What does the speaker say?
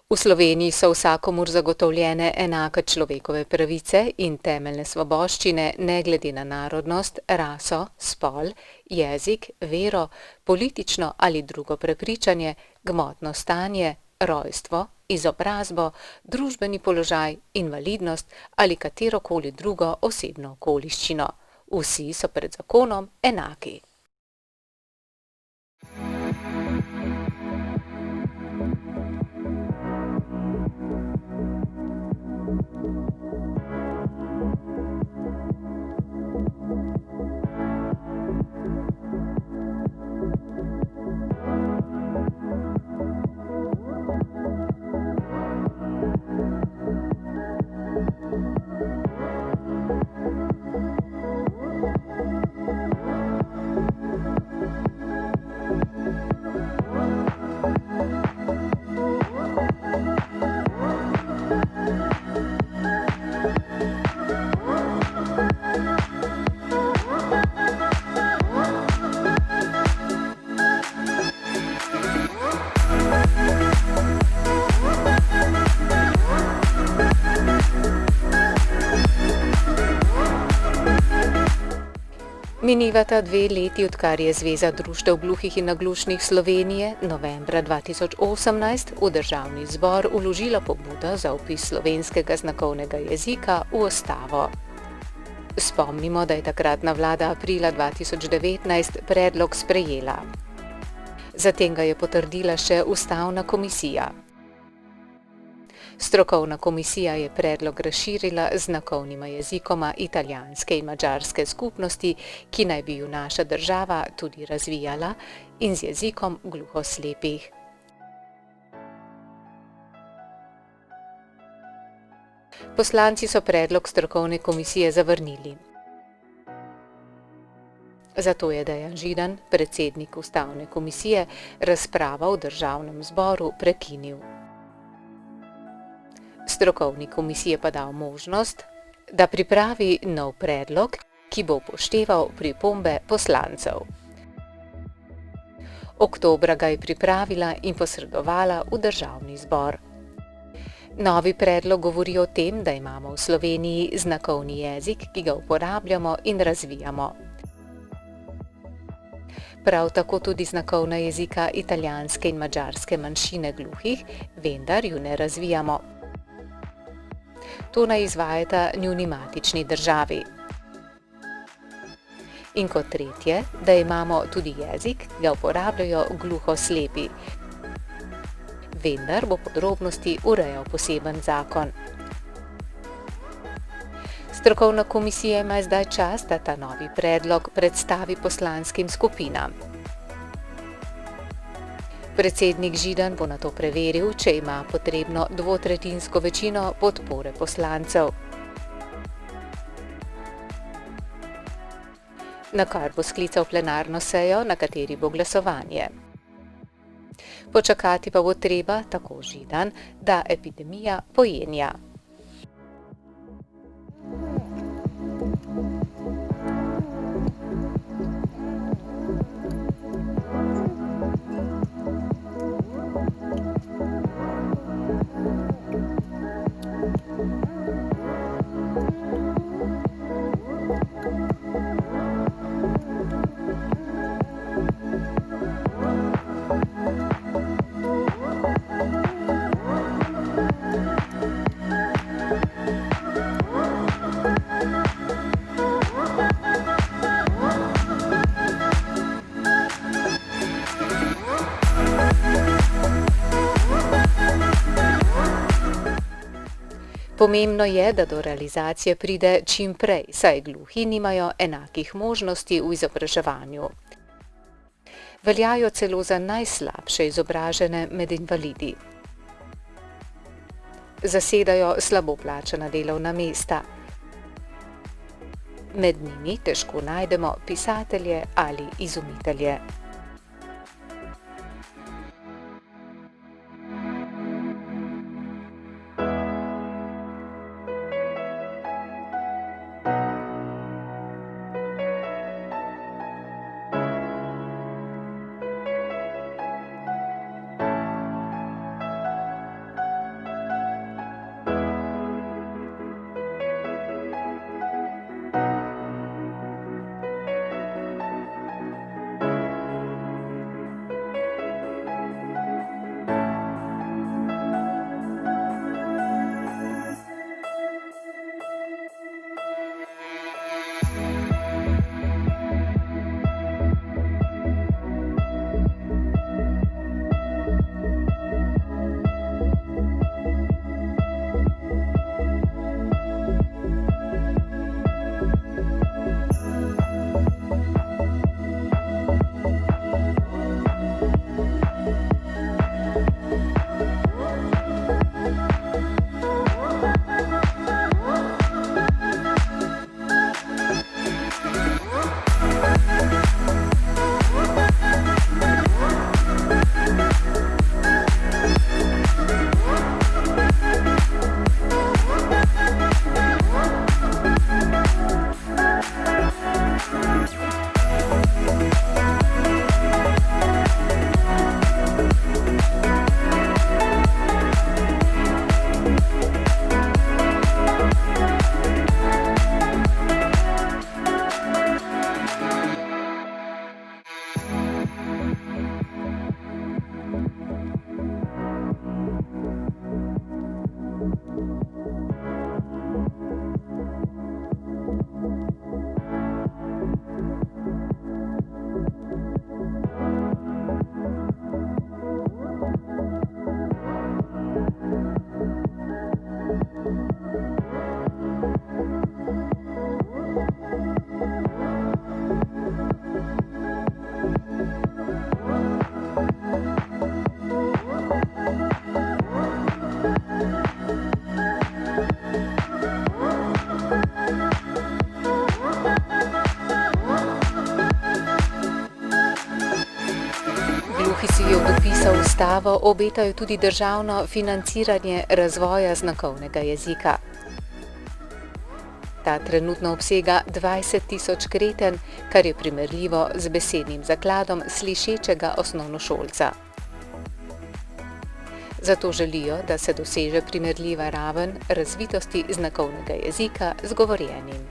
V Sloveniji so vsakomur zagotovljene enake človekove pravice in temeljne svoboščine ne glede na narodnost, raso, spol, jezik, vero, politično ali drugo prepričanje, gmotno stanje, rojstvo, izobrazbo, družbeni položaj, invalidnost ali katerokoli drugo osebno okoliščino. Vsi so pred zakonom enaki. Minivata 2 leti, odkar je Zveza društev gluhih in naglušnih Slovenije novembra 2018 v Državni zbor vložila pobudo za vpis slovenskega znakovnega jezika v ustavo. Spomnimo, da je takratna vlada aprila 2019 predlog sprejela. Zatem ga je potrdila še ustavna komisija. Strokovna komisija je predlog razširila z znakovnima jezikoma italijanske in madžarske skupnosti, ki naj bi ju naša država tudi razvijala, in z jezikom gluhoslepih. Poslanci so predlog strokovne komisije zavrnili. Zato je Dejan Židan, predsednik ustavne komisije, razpravo v Državnem zboru prekinil. Strokovni komisiji pa dal možnost, da pripravi nov predlog, ki bo upošteval pripombe poslancev. Oktobra ga je pripravila in posredovala v Državni zbor. Novi predlog govori o tem, da imamo v Sloveniji znakovni jezik, ki ga uporabljamo in razvijamo. Prav tako tudi znakovna jezika italijanske in madžarske manjšine gluhih, vendar ju ne razvijamo. To naj izvajata njuni matični državi. In kot tretje, da imamo tudi jezik, ki ga uporabljajo gluhoslepi. Vendar bo podrobnosti urejal poseben zakon. Strokovna komisija ima zdaj čas, da ta novi predlog predstavi poslanskim skupinam. Predsednik Židan bo nato preveril, če ima potrebno dvotretjinsko večino podpore poslancev. Nakar bo sklical plenarno sejo, na kateri bo glasovanje. Počakati pa bo treba, tako Židan, da epidemija pojenja. Pomembno je, da do realizacije pride čim prej, saj gluhi nimajo enakih možnosti v izobraževanju. Veljajo celo za najslabše izobražene med invalidi. Zasedajo slabo plačana delovna mesta. Med njimi težko najdemo pisatelje ali izumitelje. razstavo obetajo tudi državno financiranje razvoja znakovnega jezika. Ta trenutno obsega 20 tisoč kreten, kar je primerljivo z besednim zakladom slišečega osnovnošolca. Zato želijo, da se doseže primerljiva raven razvitosti znakovnega jezika z govorjenim.